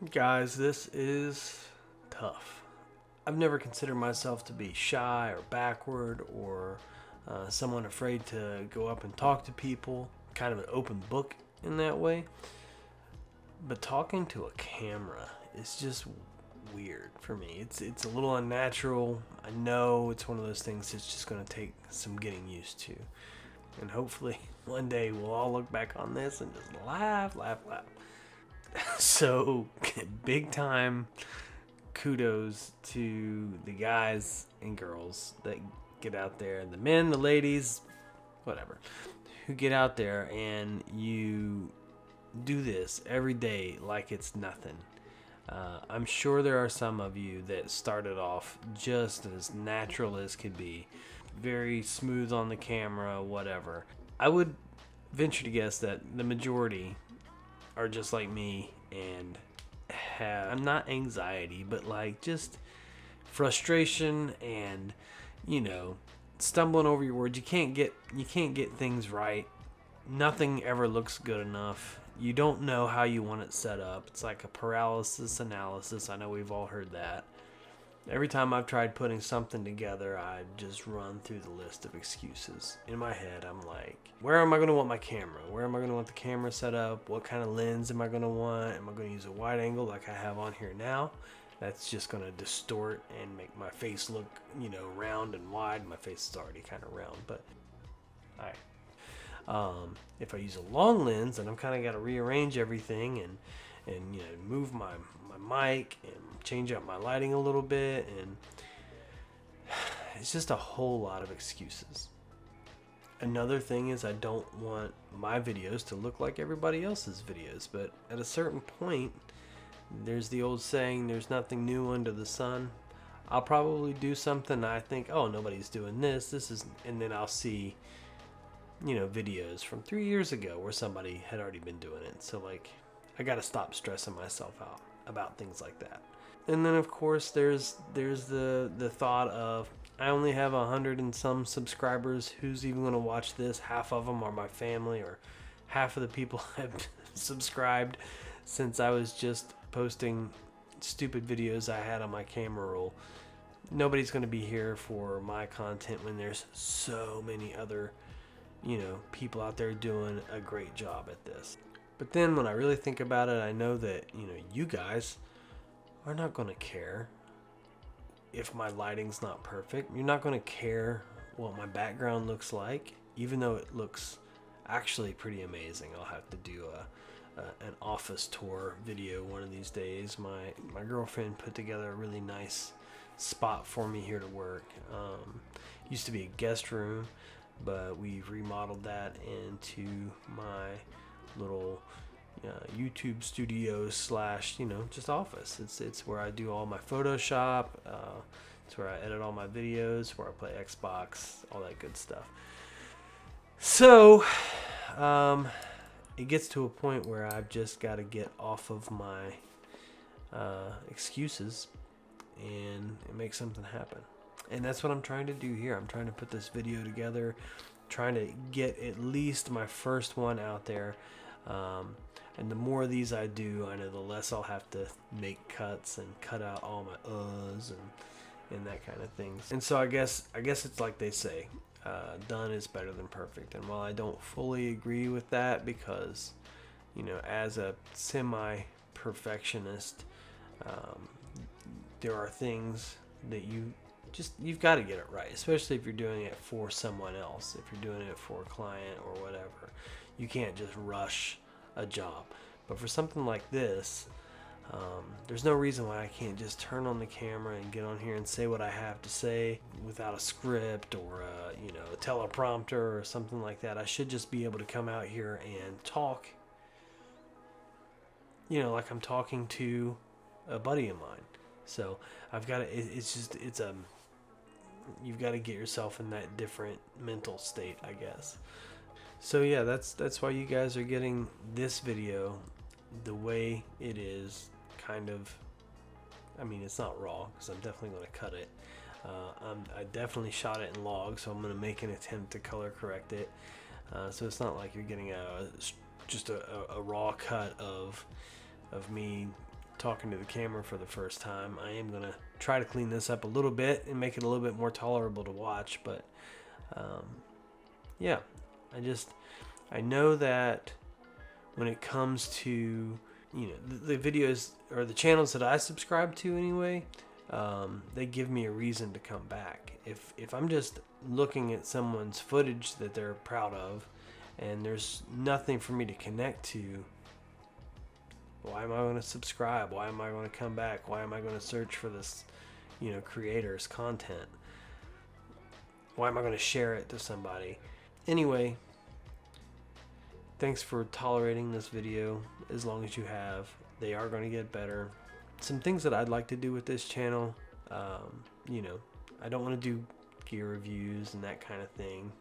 Guys, this is tough. I've never considered myself to be shy or backward or someone afraid to go up and talk to people, kind of an open book in that way. But talking to a camera is just weird for me. It's a little unnatural. I know it's one of those things that's just going to take some getting used to. And hopefully one day we'll all look back on this and just laugh, laugh, laugh. So, big time kudos to the guys and girls that get out there, the men, the ladies, whatever, who get out there and you do this every day like it's nothing. I'm sure there are some of you that started off just as natural as could be, very smooth on the camera, whatever. I would venture to guess that the majority are just like me and have not anxiety, but like just frustration and stumbling over your words. You can't get things right. Nothing ever looks good enough. You don't know how you want it set up. It's like a paralysis analysis. I know we've all heard that. Every time I've tried putting something together, I just run through the list of excuses. In my head, I'm like, where am I going to want my camera? Where am I going to want the camera set up? What kind of lens am I going to want? Am I going to use a wide angle like I have on here now? That's just going to distort and make my face look, round and wide. My face is already kind of round, but all right. If I use a long lens, then I'm kind of got to rearrange everything and move my mic and change up my lighting a little bit, and it's just a whole lot of excuses. Another thing is I don't want my videos to look like everybody else's videos, but at a certain point, there's the old saying, there's nothing new under the sun. I'll probably do something I think, oh, nobody's doing this is, and then I'll see videos from 3 years ago where somebody had already been doing it. So like, I gotta stop stressing myself out about things like that. And then of course there's the thought of, I only have 100 and some subscribers. Who's even gonna watch this? Half of them are my family, or half of the people have subscribed since I was just posting stupid videos I had on my camera roll. Nobody's gonna be here for my content when there's so many other people out there doing a great job at this. But then when I really think about it, I know that, you guys are not going to care if my lighting's not perfect. You're not going to care what my background looks like, even though it looks actually pretty amazing. I'll have to do an office tour video one of these days. My girlfriend put together a really nice spot for me here to work. Used to be a guest room, but we've remodeled that into my little YouTube studio / just office. It's where I do all my Photoshop. It's where I edit all my videos, where I play Xbox, all that good stuff. So it gets to a point where I've just got to get off of my excuses and make something happen. And that's what I'm trying to do here. I'm trying to put this video together, trying to get at least my first one out there. And the more of these I do, I know the less I'll have to make cuts and cut out all my uhs and that kind of things. And so I guess it's like they say, done is better than perfect. And while I don't fully agree with that, because as a semi-perfectionist, there are things that you've got to get it right, especially if you're doing it for someone else. If you're doing it for a client or whatever, you can't just rush a job. But for something like this, there's no reason why I can't just turn on the camera and get on here and say what I have to say without a script or a teleprompter or something like that. I should just be able to come out here and talk, like I'm talking to a buddy of mine. So I've got to, you've got to get yourself in that different mental state, I guess. So yeah, that's why you guys are getting this video the way it is, kind of. I mean, it's not raw, because I'm definitely going to cut it. I definitely shot it in log, so I'm going to make an attempt to color correct it. So it's not like you're getting just a raw cut of me talking to the camera for the first time. I am going to try to clean this up a little bit and make it a little bit more tolerable to watch. But yeah, I know that when it comes to, the videos or the channels that I subscribe to anyway, they give me a reason to come back. If I'm just looking at someone's footage that they're proud of and there's nothing for me to connect to, why am I going to subscribe? Why am I going to come back? Why am I going to search for this, creator's content? Why am I going to share it to somebody? Anyway, thanks for tolerating this video as long as you have. They are going to get better. Some things that I'd like to do with this channel, I don't want to do gear reviews and that kind of thing.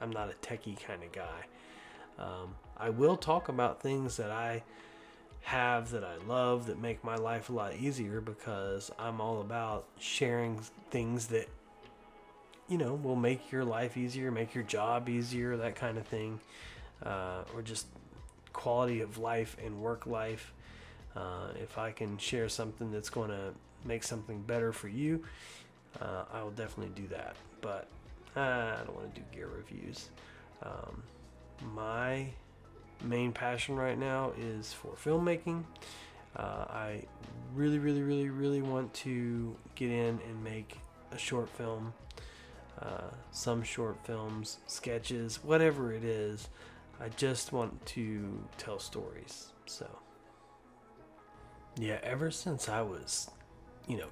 I'm not a techie kind of guy. I will talk about things that I have that I love that make my life a lot easier, because I'm all about sharing things that will make your life easier, make your job easier, that kind of thing, or just quality of life and work life. If I can share something that's going to make something better for you, I will definitely do that. But I don't want to do gear reviews. My main passion right now is for filmmaking. I really want to get in and make a short film, some short films, sketches, whatever it is. I just want to tell stories. So yeah, ever since I was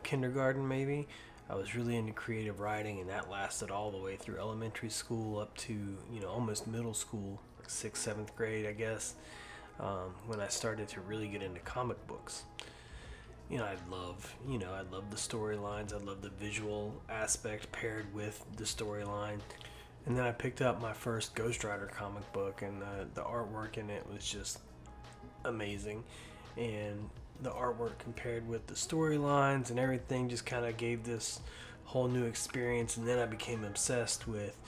kindergarten maybe, I was really into creative writing, and that lasted all the way through elementary school up to almost middle school, like 6th, 7th grade, I guess, when I started to really get into comic books. I love the storylines. I love the visual aspect paired with the storyline. And then I picked up my first Ghost Rider comic book, and the artwork in it was just amazing. And the artwork compared with the storylines and everything just kind of gave this whole new experience. And then I became obsessed with,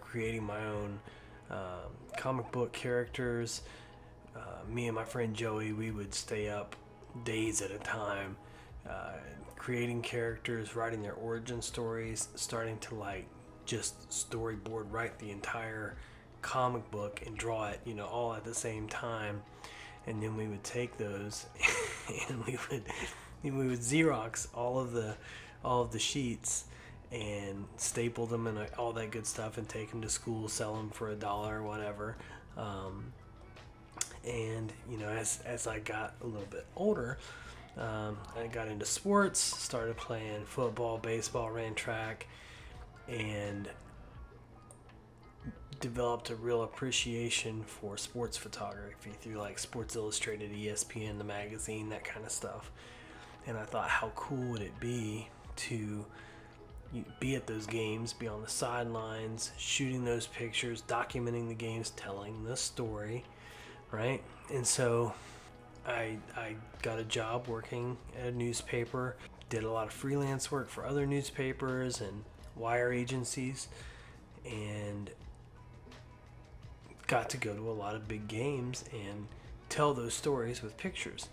creating my own comic book characters. Me and my friend Joey, we would stay up days at a time creating characters, writing their origin stories, starting to just storyboard write the entire comic book and draw it, all at the same time. And then we would take those and we would Xerox all of the sheets and staple them and all that good stuff, and take them to school, sell them for $1 or whatever. And as I got a little bit older, I got into sports, started playing football, baseball, ran track, and developed a real appreciation for sports photography through Sports Illustrated, ESPN, the magazine, that kind of stuff. And I thought, how cool would it be to be at those games, be on the sidelines, shooting those pictures, documenting the games, telling the story, right? And so I got a job working at a newspaper, did a lot of freelance work for other newspapers and wire agencies, and got to go to a lot of big games and tell those stories with pictures.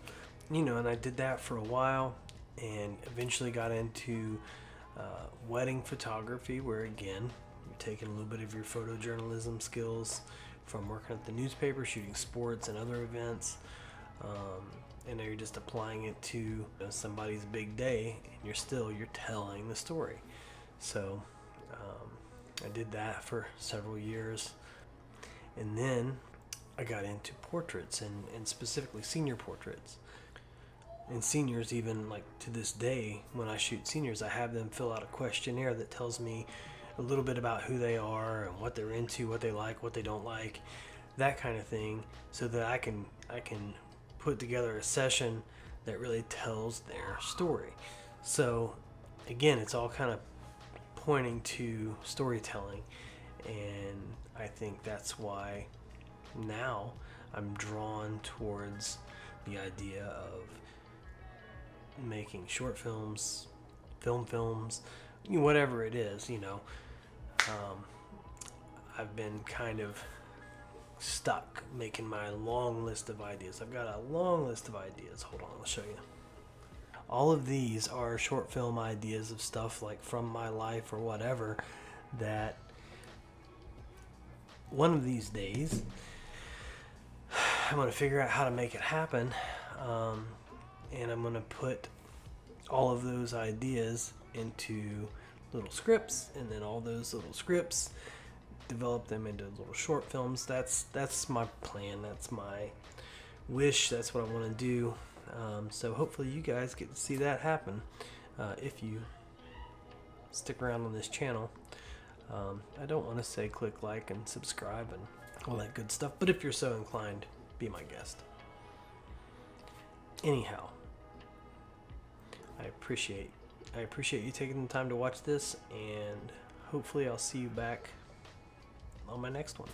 And I did that for a while, and eventually got into wedding photography, where again, you're taking a little bit of your photojournalism skills from working at the newspaper, shooting sports and other events, and now you're just applying it to somebody's big day, and you're telling the story. So I did that for several years. And then I got into portraits, and specifically senior portraits. And seniors, even to this day, when I shoot seniors, I have them fill out a questionnaire that tells me a little bit about who they are and what they're into, what they like, what they don't like, that kind of thing, so that I can put together a session that really tells their story. So again, it's all kind of pointing to storytelling. And I think that's why now I'm drawn towards the idea of making short films, films, whatever it is, I've been kind of stuck making my long list of ideas. I've got a long list of ideas. Hold on, I'll show you. All of these are short film ideas of stuff like from my life or whatever that one of these days I'm going to figure out how to make it happen. And I'm going to put all of those ideas into little scripts, and then all those little scripts develop them into little short films. That's my plan. That's my wish. That's what I want to do. So hopefully you guys get to see that happen if you stick around on this channel. I don't want to say click like and subscribe and all that good stuff, but if you're so inclined, be my guest. Anyhow, I appreciate you taking the time to watch this, and hopefully I'll see you back on my next one.